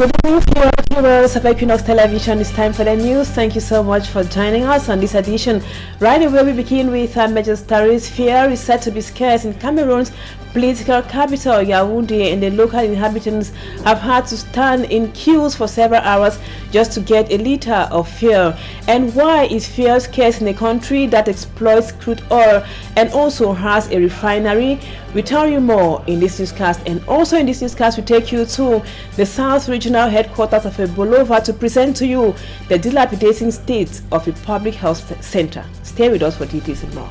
Good evening, viewers of Equinoxe Television. It's time for the news. Thank you so much for joining us on this edition. Right away, we begin with major stories. Fear is said to be scarce in Cameroon's political capital, Yaoundé, and the local inhabitants have had to stand in queues for several hours just to get a liter of fuel. And why is fuel scarce in a country that exploits crude oil and also has a refinery? We tell you more in this newscast. And also in this newscast, we take you to the South Regional Headquarters of Ebolova to present to you the dilapidating state of a public health center. Stay with us for details and more.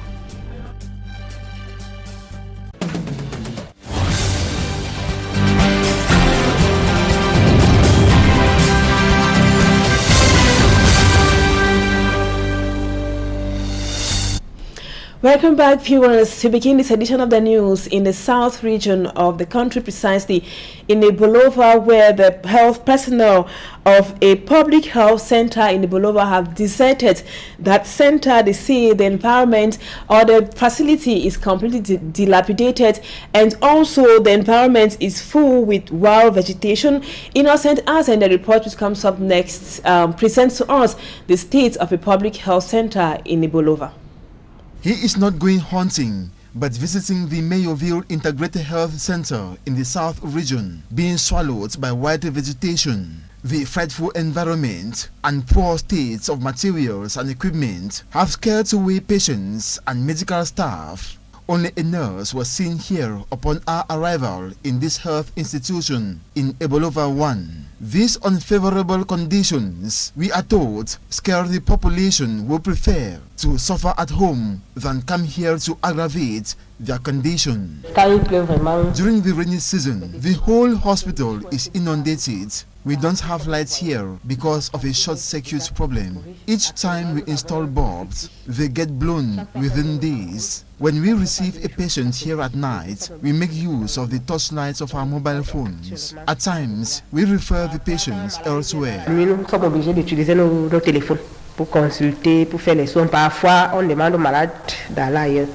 Welcome back, viewers. To begin this edition of the news in the south region of the country, precisely in Ebolova, where the health personnel of a public health center in Ebolova have deserted that center. They say the environment or the facility is completely dilapidated, and also the environment is full with wild vegetation. Innocent as in the report which comes up next presents to us the state of a public health center in Ebolova. He is not going hunting, but visiting the Mayoville Integrated Health Center in the South region, being swallowed by wild vegetation. The frightful environment and poor states of materials and equipment have scared away patients and medical staff. Only a nurse was seen here upon our arrival in this health institution in Ebolova 1. These unfavorable conditions, we are told, scare the population who prefer to suffer at home than come here to aggravate their condition. During the rainy season, the whole hospital is inundated. We don't have lights here because of a short circuit problem. Each time we install bulbs, they get blown within days. When we receive a patient here at night, we make use of the torchlights of our mobile phones. At times, we refer the patients elsewhere. Nous sommes obligés d'utiliser nos téléphones pour consulter, pour faire les soins. Parfois, on demande aux malades d'aller ailleurs.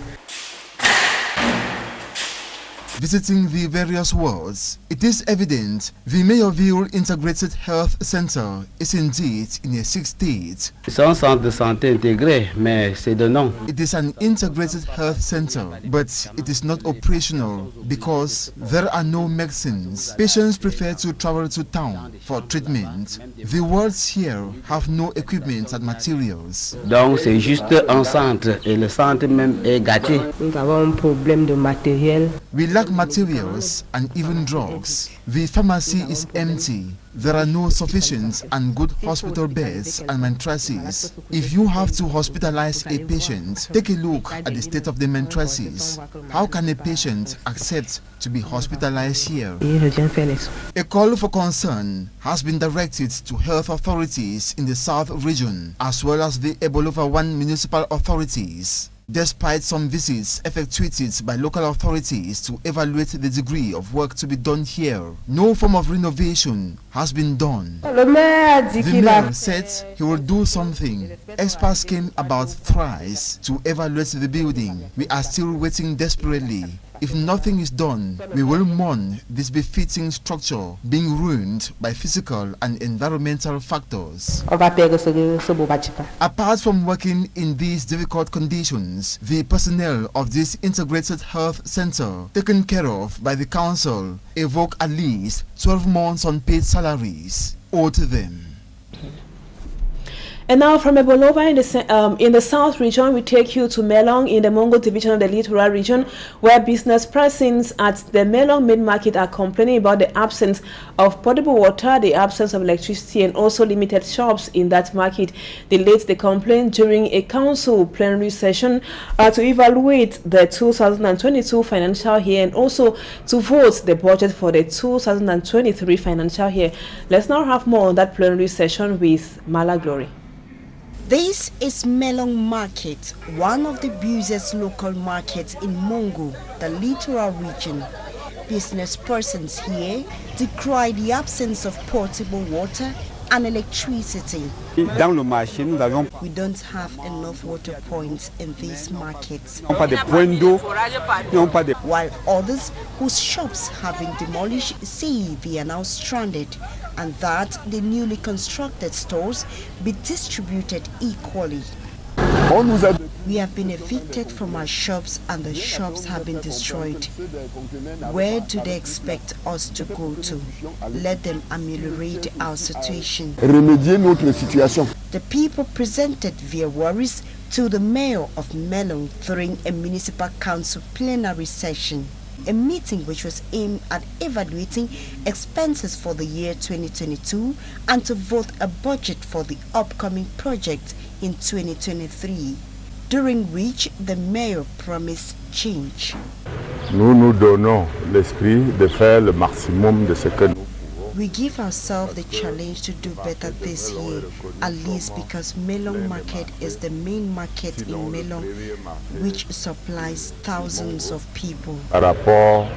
Visiting the various wards, it is evident the Mayoville Integrated Health Center is indeed in a sick state. C'est un centre de santé intégré, mais c'est de nom. It is an integrated health center, but it is not operational because there are no medicines. Patients prefer to travel to town for treatment. The wards here have no equipment and materials. Donc c'est juste un centre et le centre même est gâté. Nous avons un problème de matériel. We lack materials and even drugs. The pharmacy is empty. There are no sufficient and good hospital beds and mattresses. If you have to hospitalize a patient, take a look at the state of the mattresses. How can a patient accept to be hospitalized here? A call for concern has been directed to health authorities in the South region as well as the Ebolova 1 municipal authorities. Despite some visits effectuated by local authorities to evaluate the degree of work to be done here, no form of renovation has been done. The mayor said he will do something. Experts came about thrice to evaluate the building. We are still waiting desperately. If nothing is done, we will mourn this befitting structure being ruined by physical and environmental factors. Apart from working in these difficult conditions, the personnel of this integrated health center, taken care of by the council, evoke at least 12 months unpaid salaries owed to them. And now from Ebolova in the south region, we take you to Melong in the Mongo division of the Littoral region, where business persons at the Melong main market are complaining about the absence of potable water, the absence of electricity, and also limited shops in that market. They laid the complaint during a council plenary session to evaluate the 2022 financial year and also to vote the budget for the 2023 financial year. Let's now have more on that plenary session with Mala Glory. This is Melong Market, one of the busiest local markets in Mongo, the Littoral region. Business persons here decry the absence of portable water, and electricity. We don't have enough water points in these markets. While others whose shops have been demolished say they are now stranded and that the newly constructed stores be distributed equally. We have been evicted from our shops and the shops have been destroyed. Where do they expect us to go to? Let them ameliorate our situation. The people presented their worries to the mayor of Melon during a municipal council plenary session, a meeting which was aimed at evaluating expenses for the year 2022 and to vote a budget for the upcoming project in 2023, during which the mayor promised change. Nous donnons l'esprit de faire le maximum de ce que nous. We give ourselves the challenge to do better this year, at least because Melon Market is the main market in Melon, which supplies thousands of people. Par rapport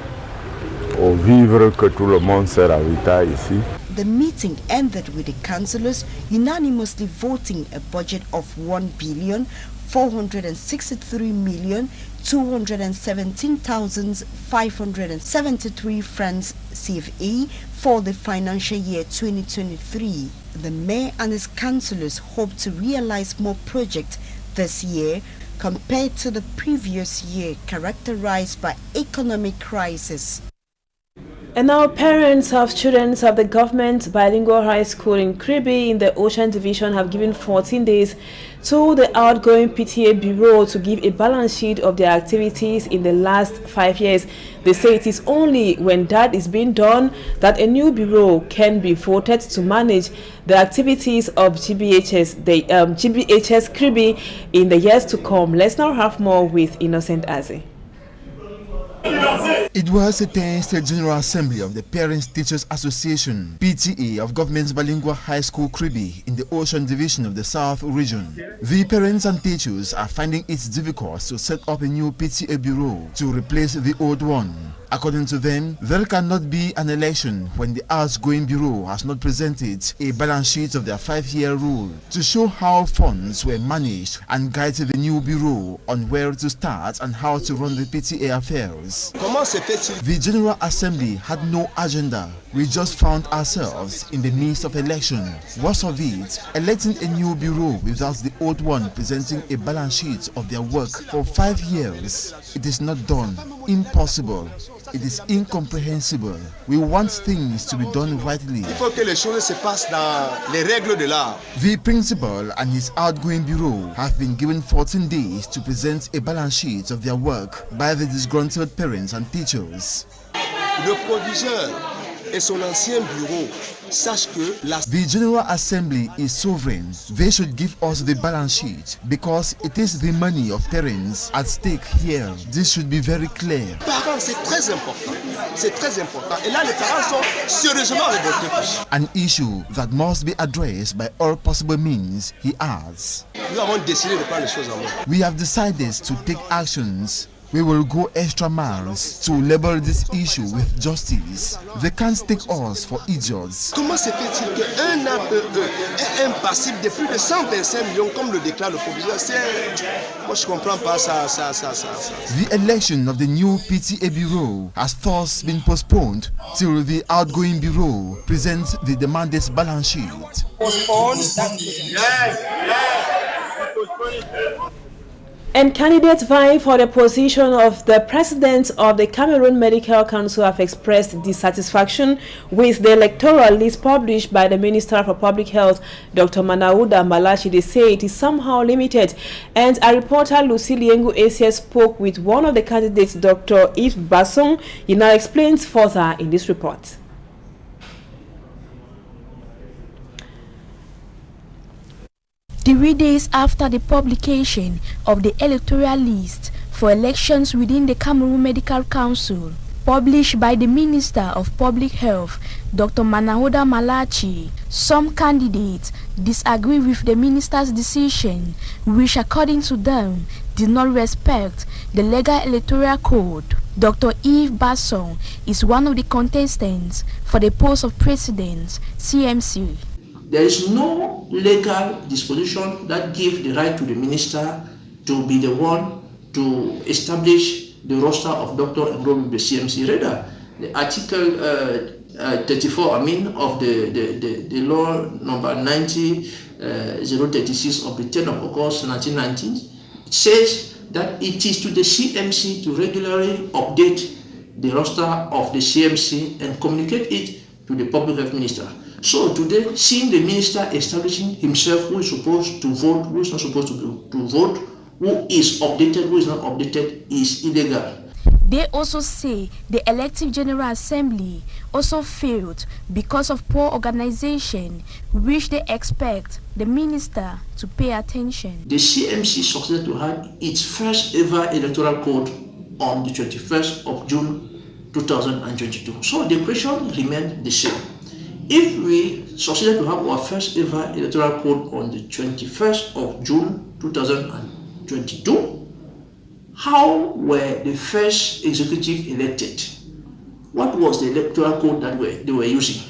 au vivre que tout le monde sert à Vita ici. The meeting ended with the councillors unanimously voting a budget of 1,463,217,573 francs CFA for the financial year 2023. The mayor and his councillors hope to realize more projects this year compared to the previous year characterized by economic crisis. And now parents of students of the government bilingual high school in Kribi in the Ocean Division have given 14 days to the outgoing PTA Bureau to give a balance sheet of their activities in the last 5 years. They say it is only when that is being done that a new bureau can be voted to manage the activities of GBHS, GBHS Kribi in the years to come. Let's now have more with Innocent Aze. It was the 10th General Assembly of the Parents Teachers Association, PTA, of Government's Bilingual High School Kribi in the Ocean Division of the South Region. The parents and teachers are finding it difficult to set up a new PTA bureau to replace the old one. According to them, there cannot be an election when the outgoing bureau has not presented a balance sheet of their 5-year rule to show how funds were managed and guide the new bureau on where to start and how to run the PTA affairs. The General Assembly had no agenda. We just found ourselves in the midst of election. What's of it? Electing a new bureau without the old one presenting a balance sheet of their work for 5 years. It is not done. Impossible. It is incomprehensible. We want things to be done rightly. The principal and his outgoing bureau have been given 14 days to present a balance sheet of their work by the disgruntled parents and teachers. The General Assembly is sovereign. They should give us the balance sheet because it is the money of parents at stake here. This should be very clear. An issue that must be addressed by all possible means, he adds. We have decided to take actions. We will go extra miles to label this issue with justice. They can't take us for idiots. Comment se fait-il qu'un APE est impassible de plus de 125 millions comme le déclare le proviseur? Moi je comprends pas ça. The election of the new PTA bureau has thus been postponed till the outgoing bureau presents the demanded balance sheet. And candidates vying for the position of the president of the Cameroon Medical Council have expressed dissatisfaction with the electoral list published by the Minister for Public Health, Dr. Manauda Malachi. They say it is somehow limited. And our reporter Lucy Liengu Asia spoke with one of the candidates, Dr. Yves Basson. He now explains further in this report. 3 days after the publication of the electoral list for elections within the Cameroon Medical Council, published by the Minister of Public Health, Dr. Manauda Malachi, some candidates disagree with the minister's decision, which according to them did not respect the legal electoral code. Dr. Yves Basson is one of the contestants for the post of president, CMC. there is no legal disposition that gives the right to the minister to be the one to establish the roster of doctor enrolled with the CMC. Rather, the Article 34, of the law number 90-036 of the 10th of August 1990 says that it is to the CMC to regularly update the roster of the CMC and communicate it to the public health minister. So today, seeing the minister establishing himself who is supposed to vote, who is not supposed to vote, who is updated, who is not updated, is illegal. They also say the elective General Assembly also failed because of poor organization, which they expect the minister to pay attention. The CMC succeeded to have its first ever electoral code on the 21st of June 2022. So the question remained the same. If we succeeded to have our first ever electoral code on the 21st of June 2022, how were the first executive elected? What was the electoral code that they were using?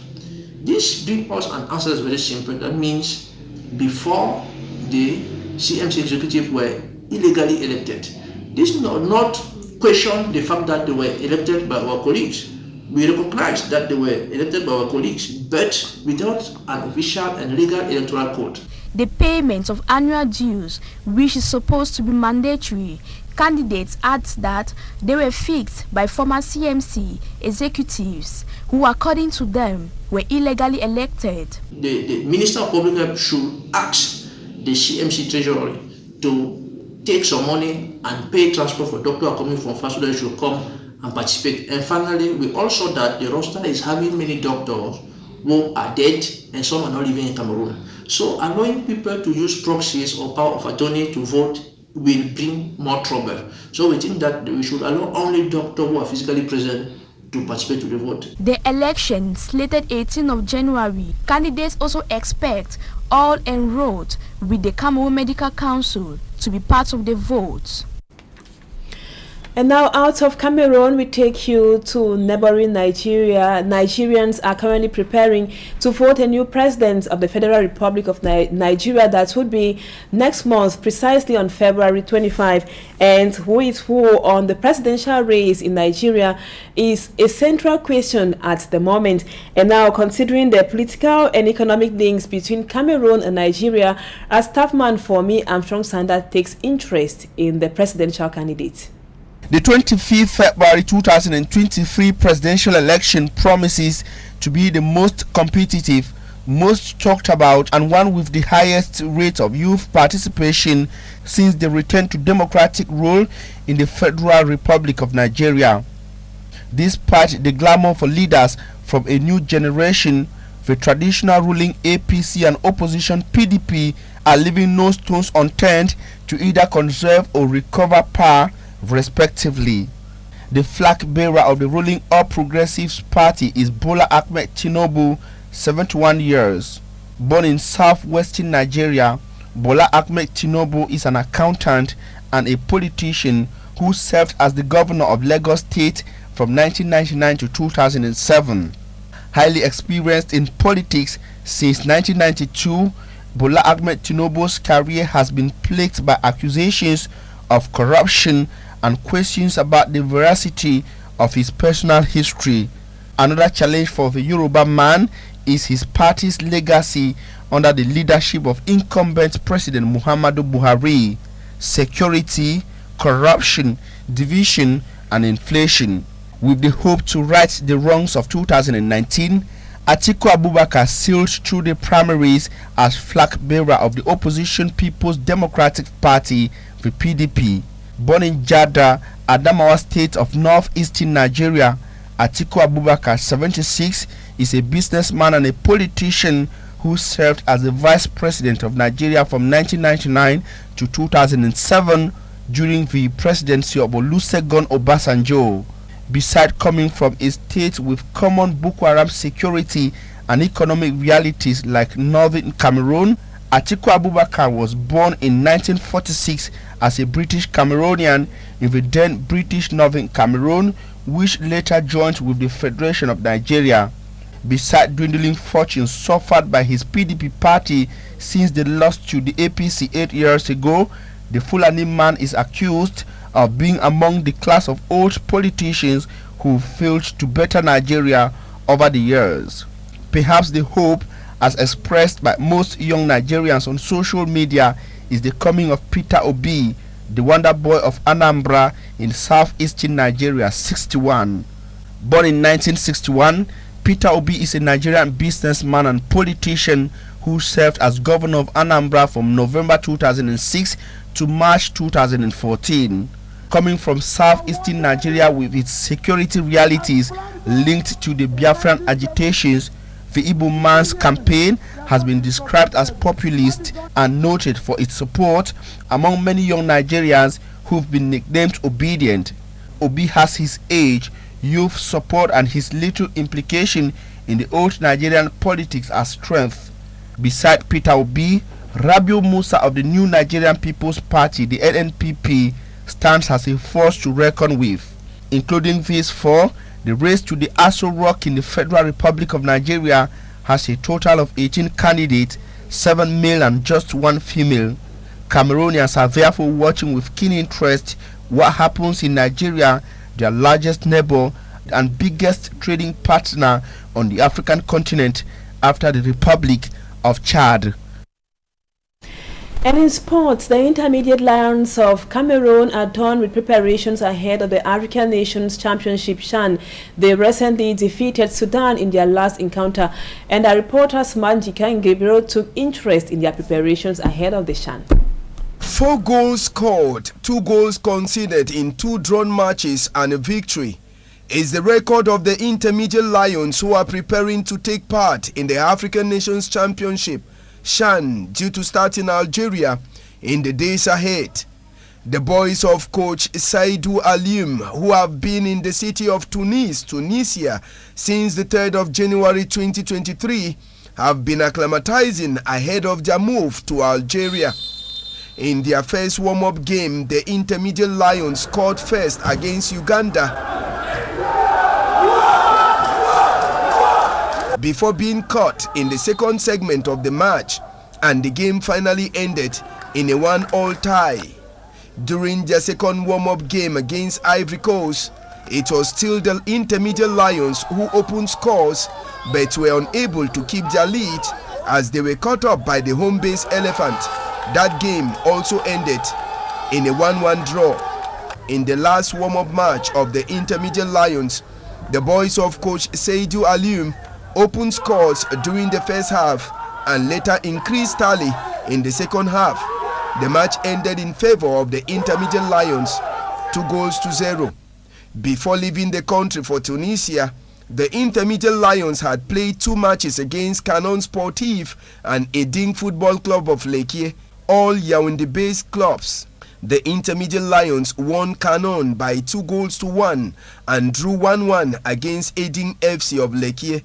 This brings us an answer that's very simple. That means before the CMC executive were illegally elected. This does not question the fact that they were elected by our colleagues. We recognize that they were elected by our colleagues, but without an official and legal electoral code. The payment of annual dues, which is supposed to be mandatory, candidates add that they were fixed by former CMC executives who, according to them, were illegally elected. The Minister of Public Health should ask the CMC Treasury to take some money and pay transport for doctors who are coming from fast so that they should come and participate. And finally, we also saw that the roster is having many doctors who are dead and some are not living in Cameroon. So allowing people to use proxies or power of attorney to vote will bring more trouble. So we think that we should allow only doctors who are physically present to participate to the vote. The election slated 18th of January. Candidates also expect all enrolled with the Cameroon Medical Council to be part of the vote. And now out of Cameroon, we take you to neighboring Nigeria. Nigerians are currently preparing to vote a new president of the Federal Republic of Nigeria that would be next month, precisely on February 25. And who is who on the presidential race in Nigeria is a central question at the moment. And now, considering the political and economic links between Cameroon and Nigeria, as staffman for me, Armstrong Sanders takes interest in the presidential candidate. The 25th February 2023 presidential election promises to be the most competitive, most talked about, and one with the highest rate of youth participation since the return to democratic rule in the Federal Republic of Nigeria. Despite the glamour for leaders from a new generation, the traditional ruling APC and opposition PDP are leaving no stones unturned to either conserve or recover power respectively. The flag bearer of the ruling All Progressives Party is Bola Ahmed Tinubu, 71 years. Born in southwestern Nigeria, Bola Ahmed Tinubu is an accountant and a politician who served as the governor of Lagos State from 1999 to 2007. Highly experienced in politics since 1992, Bola Ahmed Tinubu's career has been plagued by accusations of corruption and questions about the veracity of his personal history. Another challenge for the Yoruba man is his party's legacy under the leadership of incumbent President Muhammadu Buhari: security, corruption, division, and inflation. With the hope to right the wrongs of 2019, Atiku Abubakar sailed through the primaries as flag bearer of the opposition People's Democratic Party, the PDP. Born in Jada, Adamawa State of northeastern Nigeria, Atiku Abubakar, 76, is a businessman and a politician who served as the vice president of Nigeria from 1999 to 2007 during the presidency of Olusegun Obasanjo. Beside coming from a state with common Boko Haram security and economic realities like northern Cameroon, Atiku Abubakar was born in 1946 as a British Cameroonian in the then British Northern Cameroon, which later joined with the Federation of Nigeria. beside dwindling fortunes suffered by his PDP party since they lost to the APC 8 years ago, the Fulani man is accused of being among the class of old politicians who failed to better Nigeria over the years. Perhaps the hope, as expressed by most young Nigerians on social media, is the coming of Peter Obi, the wonder boy of Anambra in southeastern Nigeria, 61. Born in 1961, Peter Obi is a Nigerian businessman and politician who served as governor of Anambra from November 2006 to March 2014. Coming from southeastern Nigeria with its security realities linked to the Biafran agitations, the Igbo man's campaign has been described as populist and noted for its support among many young Nigerians who've been nicknamed obedient. Obi has his age, youth support and his little implication in the old Nigerian politics as strength. Beside Peter Obi, Rabiu Musa of the New Nigerian People's Party, the NNPP, stands as a force to reckon with. Including these four, the race to the Aso Rock in the Federal Republic of Nigeria has a total of 18 candidates, 7 male and just 1 female. Cameroonians are therefore watching with keen interest what happens in Nigeria, their largest neighbor and biggest trading partner on the African continent after the Republic of Chad. And in sports, the intermediate Lions of Cameroon are done with preparations ahead of the African Nations Championship CHAN. They recently defeated Sudan in their last encounter, and our reporters Manjika and Gabriel took interest in their preparations ahead of the CHAN. 4 goals scored, 2 goals conceded in 2 drawn matches and a victory is the record of the intermediate Lions who are preparing to take part in the African Nations Championship CHAN due to start in Algeria in the days ahead. The boys of coach Saidou Alioum, who have been in the city of Tunisia since the 3rd of January 2023, have been acclimatizing ahead of their move to Algeria. In their first warm-up game, the intermediate Lions scored first against Uganda before being caught in the second segment of the match, and the game finally ended in a 1-1 tie. During their second warm-up game against Ivory Coast, it was still the intermediate Lions who opened scores but were unable to keep their lead as they were caught up by the home base Elephant. That game also ended in a 1-1 draw. In the last warm-up match of the intermediate Lions, the boys of coach Saidou Alioum opened scores during the first half and later increased tally in the second half. The match ended in favor of the intermediate Lions, 2-0. Before leaving the country for Tunisia, the intermediate Lions had played 2 matches against Canon Sportif and Eding Football Club of Lekie, all Yaoundé-based clubs. The intermediate Lions won Canon by 2-1 and drew 1-1 against Eding FC of Lekie.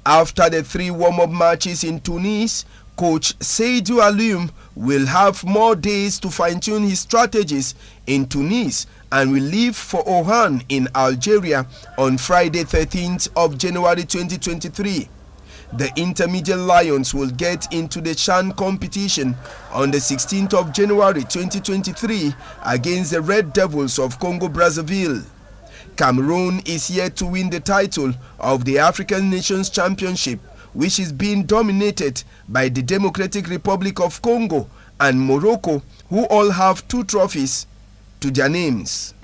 After the 3 warm-up matches in Tunis, coach Saidou Alioum will have more days to fine-tune his strategies in Tunis and will leave for Oran in Algeria on Friday 13th of January 2023. The intermediate Lions will get into the CHAN competition on the 16th of January 2023 against the Red Devils of Congo-Brazzaville. Cameroon is yet to win the title of the African Nations Championship, which is being dominated by the Democratic Republic of Congo and Morocco, who all have 2 trophies to their names.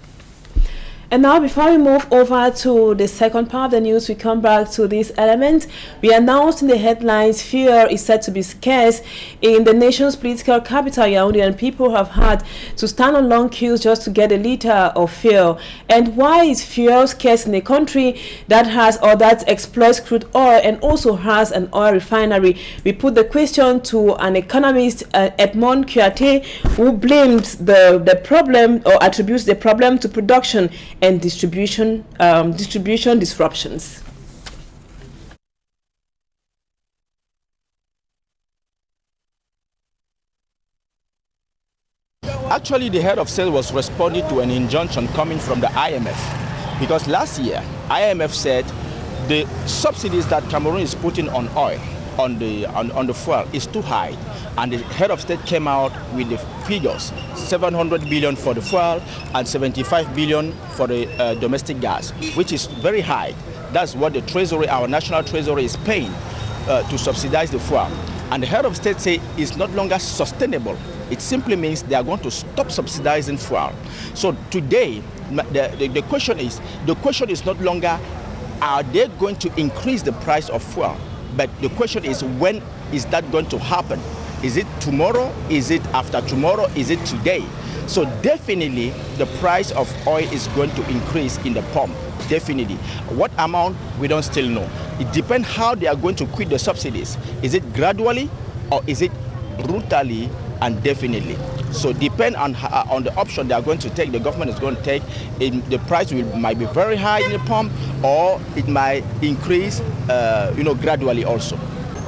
And now, before we move over to the second part of the news, we come back to this element. We announced in the headlines, fear is said to be scarce in the nation's political capital, Yaoundé, and people have had to stand on long queues just to get a liter of fuel. And why is fuel scarce in a country that has or that exploits crude oil and also has an oil refinery? We put the question to an economist, Edmond Kouyaté, who blamed the problem or attributes the problem to production and distribution disruptions. Actually, the head of sales was responding to an injunction coming from the IMF, because last year IMF said the subsidies that Cameroon is putting on oil, on the fuel, is too high. And the head of state came out with the figures: 700 billion for the fuel and 75 billion for the domestic gas, which is very high. That's what the treasury, our national treasury, is paying to subsidize the fuel. And the head of state say it's not longer sustainable. It simply means they are going to stop subsidizing fuel. So today, the question is not longer are they going to increase the price of fuel, but the question is, when is that going to happen? Is it tomorrow? Is it after tomorrow? Is it today? So definitely the price of oil is going to increase in the pump. Definitely. What amount, we don't still know. It depends how they are going to quit the subsidies. Is it gradually or is it brutally and definitely? So depend on the option they are going to take, the government is going to take. The price might be very high in the pump, or it might increase gradually also.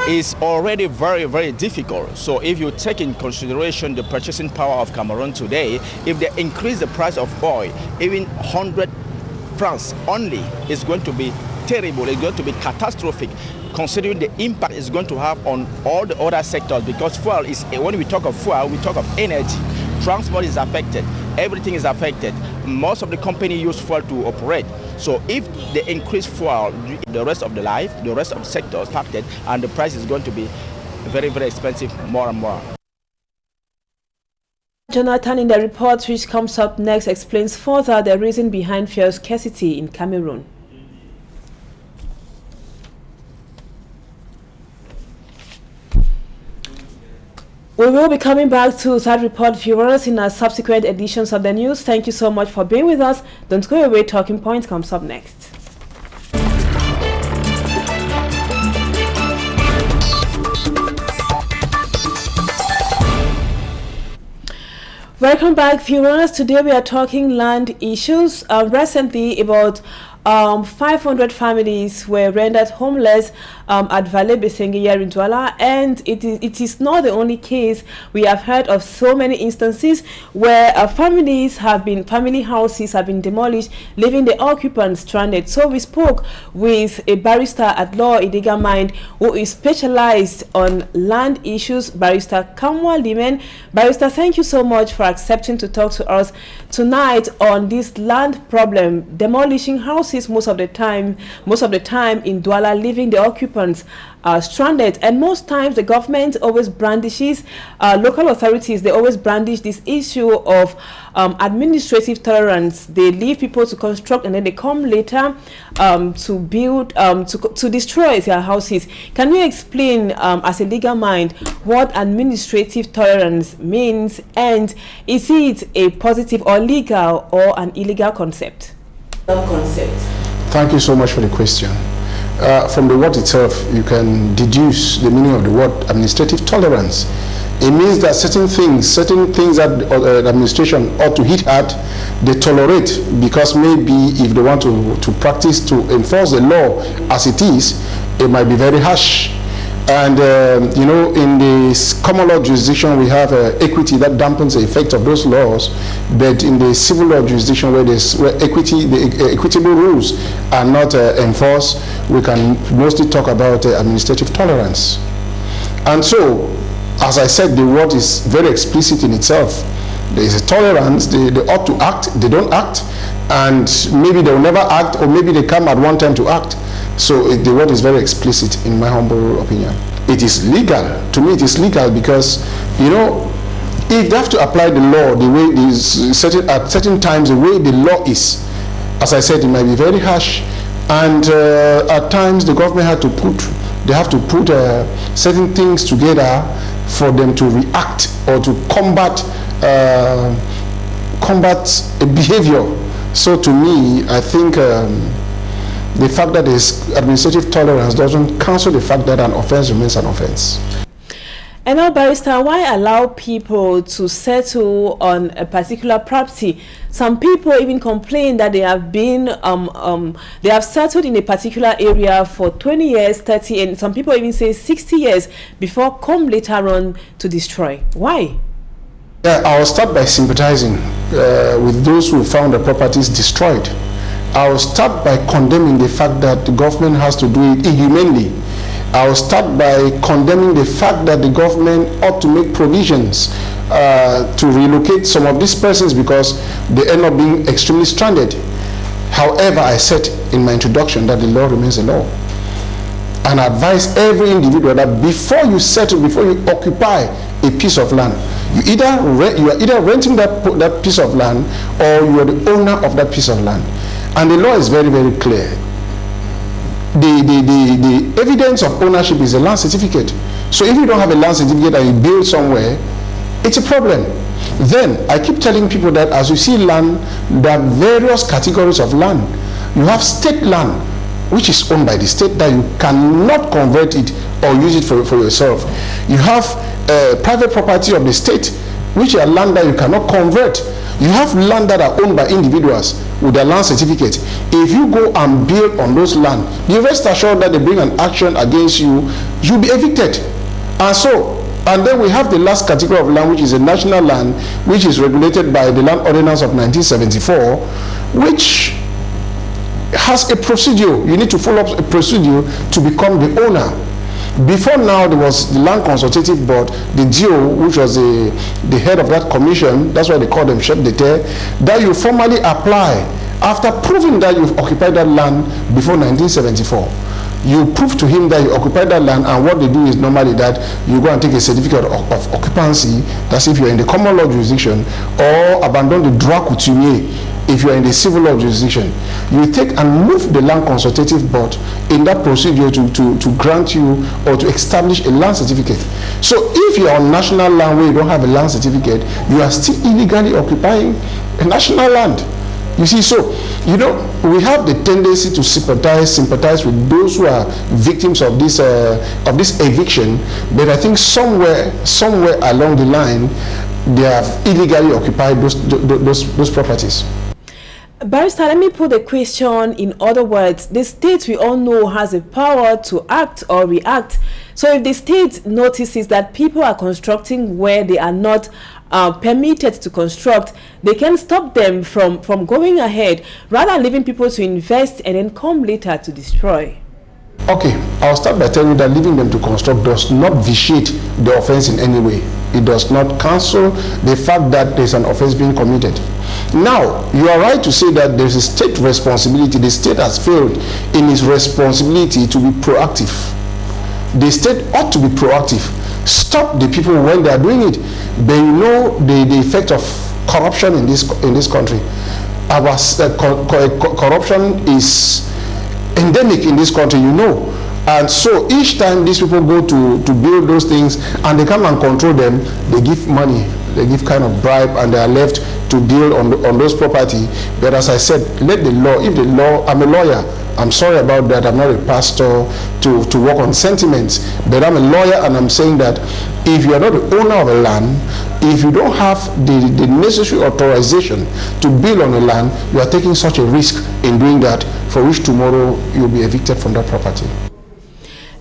It's already very, very difficult. So if you take in consideration the purchasing power of Cameroon today, if they increase the price of oil, even 100 francs only, is going to be terrible. It's going to be catastrophic, considering the impact it's going to have on all the other sectors, because fuel is, when we talk of fuel, we talk of energy. Transport is affected, everything is affected. Most of the company use fuel to operate. So if they increase fuel, the rest of the life, the rest of the sectors affected, and the price is going to be very, very expensive, more and more. Jonathan, in the report which comes up next, explains further the reason behind fuel scarcity in Cameroon. We will be coming back to that report, viewers, in our subsequent editions of the news. Thank you so much for being with us. Don't go away. Talking Points comes up next. Welcome back, viewers. Today we are talking land issues. Recently, about 500 families were rendered homeless at Valley Besenge here in Douala, and it is not the only case. We have heard of so many instances where family houses have been demolished, leaving the occupants stranded. So we spoke with a barrister at law, Idiga Mind, who is specialized on land issues, Barrister Kamwa Limen. Barrister, thank you so much for accepting to talk to us tonight on this land problem, demolishing houses most of the time in Douala, leaving the occupants stranded. And most times the government always brandishes, local authorities, they always brandish this issue of administrative tolerance. They leave people to construct, and then they come later to build, to destroy their houses. Can you explain, as a legal mind, what administrative tolerance means, and is it a positive or legal or an illegal concept? Thank you so much for the question. From the word itself, you can deduce the meaning of the word administrative tolerance. It means that certain things that the administration ought to hit at, they tolerate, because maybe if they want to practice to enforce the law as it is, it might be very harsh. And in the common law jurisdiction, we have equity that dampens the effect of those laws. But in the civil law jurisdiction, where the equitable rules are not enforced, we can mostly talk about administrative tolerance. And so, as I said, the word is very explicit in itself. There is a tolerance. They ought to act, they don't act, and maybe they will never act, or maybe they come at one time to act. So the word is very explicit, in my humble opinion. It is legal. To me, it is legal because, if they have to apply the law the way it is, at certain times, the way the law is, as I said, it might be very harsh. And at times, the government have to put certain things together for them to react or to combat a behavior. So to me, I think the fact that there is administrative tolerance doesn't cancel the fact that an offense remains an offense. And now, Barrister, why allow people to settle on a particular property? Some people even complain that they have been they have settled in a particular area for 20 years, 30, and some people even say 60 years before come later on to destroy. Why? Yeah, I'll start by sympathizing with those who found the properties destroyed. I will start by condemning the fact that the government has to do it inhumanely. I will start by condemning the fact that the government ought to make provisions to relocate some of these persons because they end up being extremely stranded. However, I said in my introduction that the law remains the law. And I advise every individual that before you settle, before you occupy a piece of land, you are either renting that piece of land or you are the owner of that piece of land. And the law is very, very clear. The evidence of ownership is a land certificate. So if you don't have a land certificate and you build somewhere, it's a problem. Then I keep telling people that as you see land, there are various categories of land. You have state land, which is owned by the state that you cannot convert it or use it for yourself. You have private property of the state, which are land that you cannot convert. You have land that are owned by individuals with their land certificate. If you go and build on those land, you rest assured that they bring an action against you, you'll be evicted. And then we have the last category of land, which is a national land, which is regulated by the Land Ordinance of 1974, which has a procedure. You need to follow up a procedure to become the owner. Before now, there was the Land Consultative Board, the DO, which was the head of that commission. That's why they call them chef de terre, that you formally apply after proving that you've occupied that land before 1974. You prove to him that you occupied that land, and what they do is normally that you go and take a certificate of occupancy, that's if you're in the common law jurisdiction, or abandon the droit coutumier if you're in the civil law jurisdiction. You take and move the Land Consultative Board in that procedure to grant you or to establish a land certificate. So if you're on national land where you don't have a land certificate, you are still illegally occupying a national land. You see, so, we have the tendency to sympathize with those who are victims of this eviction, but I think somewhere along the line, they have illegally occupied those properties. Barrister, let me put the question in other words. The state, we all know, has the power to act or react. So if the state notices that people are constructing where they are not permitted to construct, they can stop them from going ahead, rather than leaving people to invest and then come later to destroy. Okay, I'll start by telling you that leaving them to construct does not vitiate the offense in any way. It does not cancel the fact that there's an offense being committed. Now, you are right to say that there's a state responsibility. The state has failed in its responsibility to be proactive. The state ought to be proactive. Stop the people when they are doing it. But you know the effect of corruption in this country. Our corruption is endemic in this country, and so each time these people go to build those things and they come and control them, they give money, they give kind of bribe, and they are left to build on those property. But as I said, let the law, if the law, I'm a lawyer, I'm sorry about that, I'm not a pastor to work on sentiments, but I'm a lawyer, and I'm saying that if you are not the owner of a land, if you don't have the necessary authorization to build on the land, you are taking such a risk in doing that, for which tomorrow you'll be evicted from that property.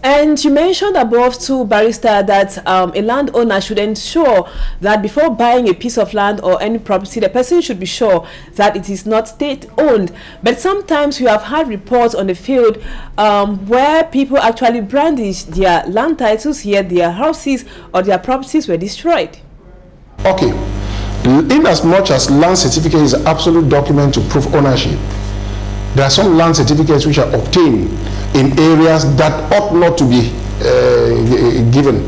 And you mentioned above too, Barrister, that a landowner should ensure that before buying a piece of land or any property, the person should be sure that it is not state-owned. But sometimes we have had reports on the field where people actually brandish their land titles, yet their houses or their properties were destroyed. Okay, in as much as land certificate is an absolute document to prove ownership, there are some land certificates which are obtained in areas that ought not to be given.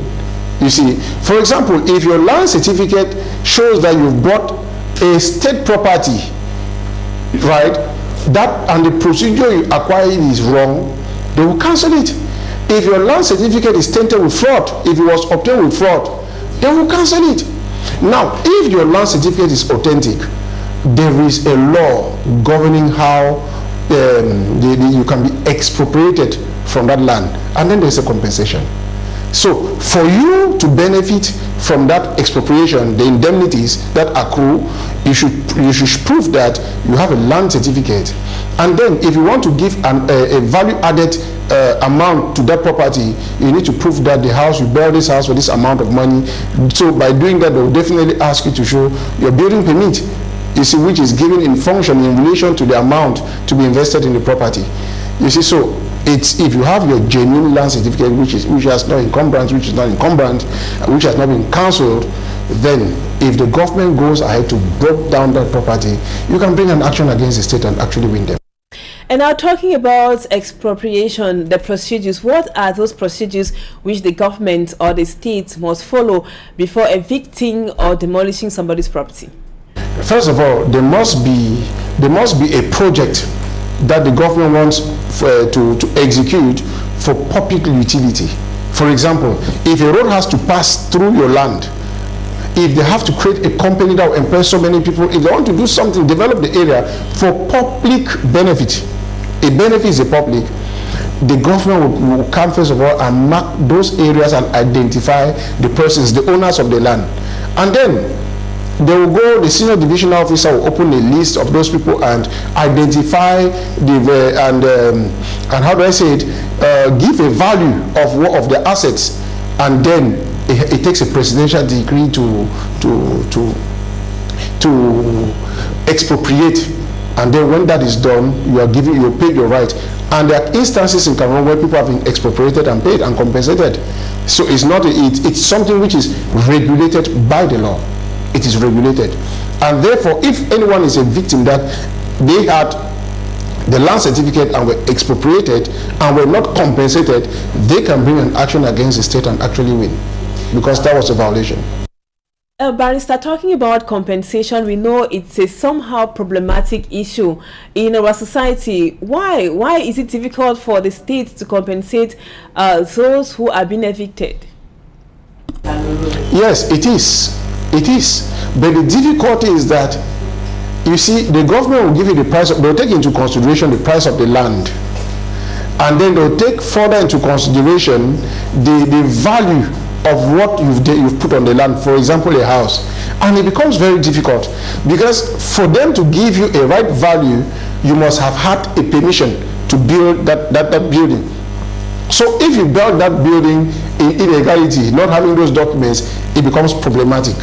You see, for example, if your land certificate shows that you've bought a state property, right, that and the procedure you acquired is wrong, they will cancel it. If your land certificate is tainted with fraud, if it was obtained with fraud, they will cancel it. Now, if your land certificate is authentic, there is a law governing how you can be expropriated from that land, and then there's a compensation. So for you to benefit from that expropriation, the indemnities that accrue, you should prove that you have a land certificate. And then if you want to give a value-added amount to that property, you need to prove that the house, you build this house for this amount of money. So by doing that, they'll definitely ask you to show your building permit. you see, which is given in function in relation to the amount to be invested in the property. You see, so it's, if you have your genuine land certificate, which has no encumbrance, which has not been cancelled, then if the government goes ahead to break down that property, you can bring an action against the state and actually win them. And now, talking about expropriation, the procedures, what are those procedures which the government or the state must follow before evicting or demolishing somebody's property? First of all, there must be a project that the government wants to execute for public utility. For example, if a road has to pass through your land, if they have to create a company that will employ so many people, if they want to do something, develop the area for public benefit, a benefit is a public, the government will come first of all and mark those areas and identify the persons, the owners of the land. And then they will go, the senior divisional officer will open a list of those people and identify and how do I say it, give a value of the assets, and then it takes a presidential decree to expropriate. And then when that is done, you pay your right. And there are instances in Cameroon where people have been expropriated and paid and compensated. So it's not it's something which is regulated by the law. It is regulated. And therefore, if anyone is a victim that they had the land certificate and were expropriated and were not compensated, they can bring an action against the state and actually win, because that was a violation. Barrister, talking about compensation, we know it's a somehow problematic issue in our society. Why is it difficult for the state to compensate those who are being evicted? Yes, it is. It is. But the difficulty is that, you see, the government will give you the price, they'll take into consideration the price of the land. And then they'll take further into consideration the value of what you've put on the land, for example, a house. And it becomes very difficult, because for them to give you a right value, you must have had a permission to build that building. So if you build that building in illegality, not having those documents, it becomes problematic,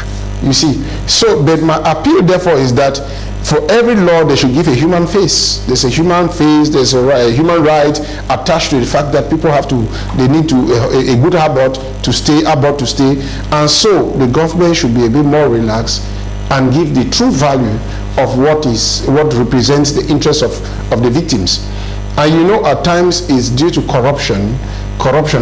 you see. So, but my appeal therefore is that for every law, they should give a human face. There's a human face, there's a human right attached to the fact that people they need a good habit to stay, and so the government should be a bit more relaxed and give the true value of what represents the interests of the victims. And you know, at times it's due to corruption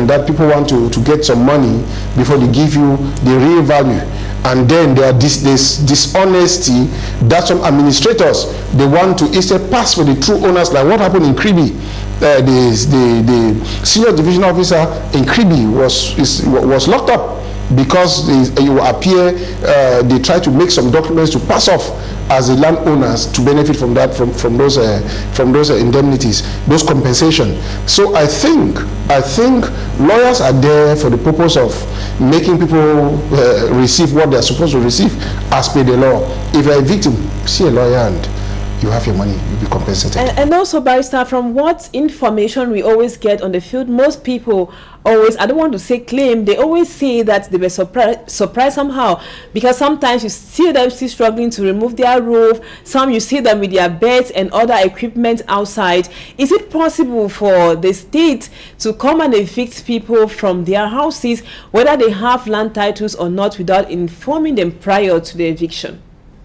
that people want to get some money before they give you the real value. And then there are this dishonesty that some administrators, they want to instead pass for the true owners, like what happened in Kribi. The senior division officer in Kribi was locked up because they try to make some documents to pass off as the landowners to benefit from that, from those indemnities, those compensation. So I think lawyers are there for the purpose of making people receive what they are supposed to receive as per the law. If you're a victim, see a lawyer and you have your money, you'll be compensated. And also, Barrister, from what information we always get on the field, most people always, I don't want to say claim, they always say that they were surprised somehow, because sometimes you see them still struggling to remove their roof, some you see them with their beds and other equipment outside. Is it possible for the state to come and evict people from their houses, whether they have land titles or not, without informing them prior to the eviction?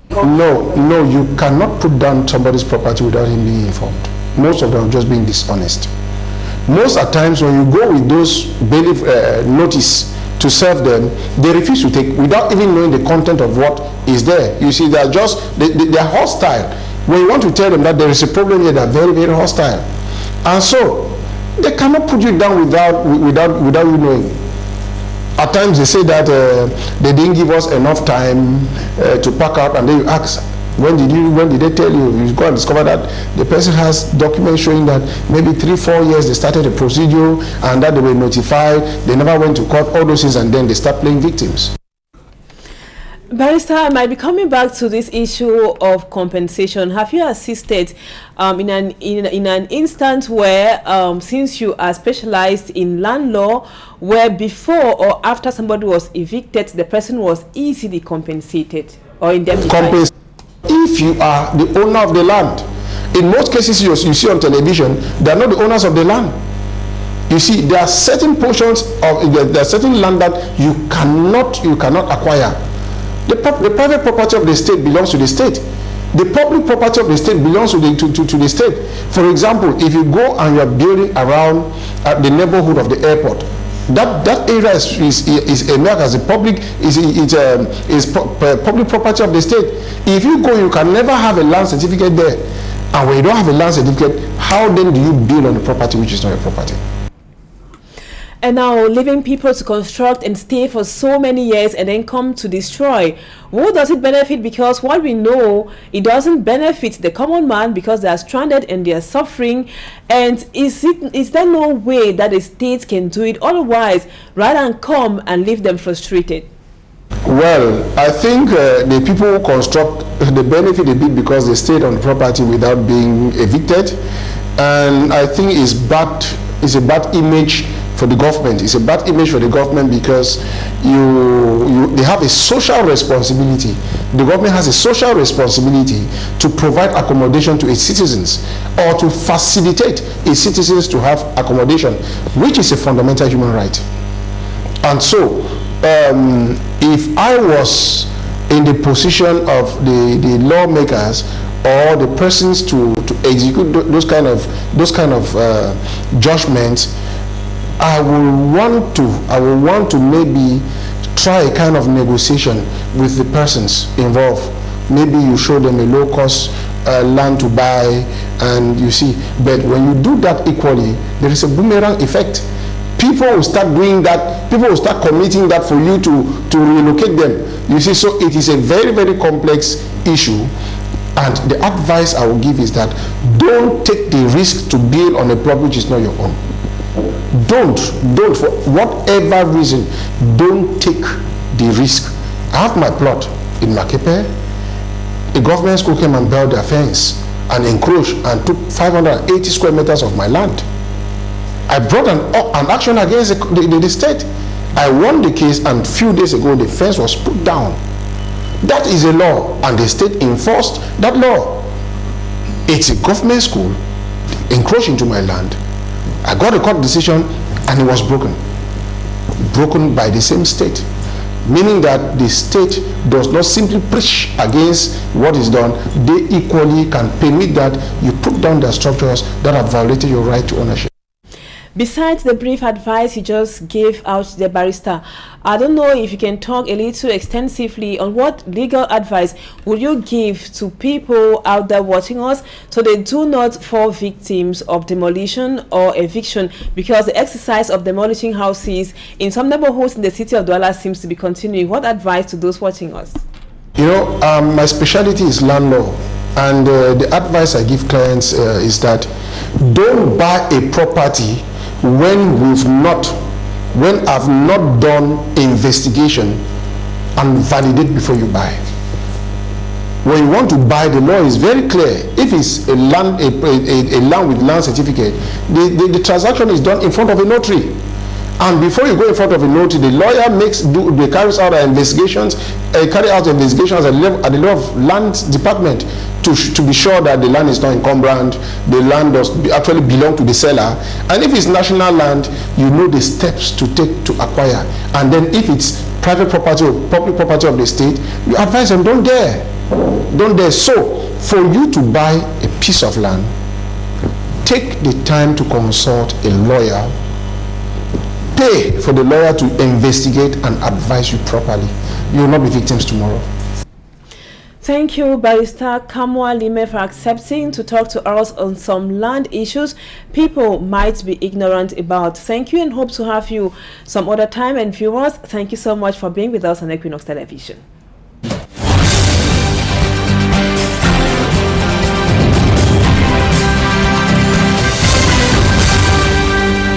No, you cannot put down somebody's property without him being informed. Most of them are just being dishonest. Most of the times when you go with those bailiff notice to serve them, they refuse to take without even knowing the content of what is there. You see, they're hostile. When you want to tell them that there is a problem here, they're very, very hostile. And so they cannot put you down without you knowing. At times they say that they didn't give us enough time to pack up, and then you ask, when did they tell you? You go and discover that the person has documents showing that maybe 3-4 years they started a procedure and that they were notified, they never went to court, all those things, and then they start playing victims. Barrister, I might be coming back to this issue of compensation. Have you assisted in an instance where, since you are specialized in land law, where before or after somebody was evicted, the person was easily compensated or indemnified? If if you are the owner of the land. In most cases you see on television, they are not the owners of the land. You see, there are certain portions of there are certain land that you cannot acquire. The private property of the state belongs to the state. The public property of the state belongs to the state. For example, if you go and you are building around the neighborhood of the airport, that area is emerged as a public public property of the state. If you go, you can never have a land certificate there. And when you don't have a land certificate, how then do you build on the property which is not your property? And now leaving people to construct and stay for so many years and then come to destroy. Who does it benefit? Because what we know, it doesn't benefit the common man because they are stranded and they are suffering. And is there no way that the state can do it otherwise rather than come and leave them frustrated? Well, I think the people who construct, they benefit a bit because they stayed on property without being evicted. And I think it's a bad image for the government. It's a bad image for the government because they have a social responsibility. The government has a social responsibility to provide accommodation to its citizens or to facilitate its citizens to have accommodation, which is a fundamental human right. And so, if I was in the position of the lawmakers or the persons to execute those kind of judgments, I will want to maybe try a kind of negotiation with the persons involved. Maybe you show them a low-cost land to buy, and you see. But when you do that equally, there is a boomerang effect. People will start doing that. People will start committing that for you to relocate them. You see, so it is a very, very complex issue. And the advice I will give is that don't take the risk to build on a plot which is not your own. Don't for whatever reason, don't take the risk. I have my plot in Makepe. The government school came and built their fence and encroached and took 580 square meters of my land. I brought an action against the state. I won the case, and a few days ago the fence was put down. That is a law, and the state enforced that law. It's a government school encroaching into my land. I got a court decision and it was broken by the same state, meaning that the state does not simply preach against what is done. They equally can permit that you put down the structures that have violated your right to ownership. Besides the brief advice you just gave out to the barrister, I don't know if you can talk a little extensively on what legal advice would you give to people out there watching us so they do not fall victims of demolition or eviction, because the exercise of demolishing houses in some neighborhoods in the city of Douala seems to be continuing. What advice to those watching us? You know, my specialty is land law, and the advice I give clients is that don't buy a property when I've not done investigation and validate before you buy. When you want to buy, the law is very clear. If it's a land with land certificate, the transaction is done in front of a notary. And before you go in front of a notary, the lawyer carries out investigations at the law of land department to be sure that the land is not encumbrant, the land does actually belong to the seller. And if it's national land, you know the steps to take to acquire. And then if it's private property or public property of the state, you advise them, don't dare. So for you to buy a piece of land, take the time to consult a lawyer. Pay for the lawyer to investigate and advise you properly. You will not be victims tomorrow. Thank you, Barrister Kamwa Lime, for accepting to talk to us on some land issues people might be ignorant about. Thank you, and hope to have you some other time. And viewers, thank you so much for being with us on Equinoxe Television.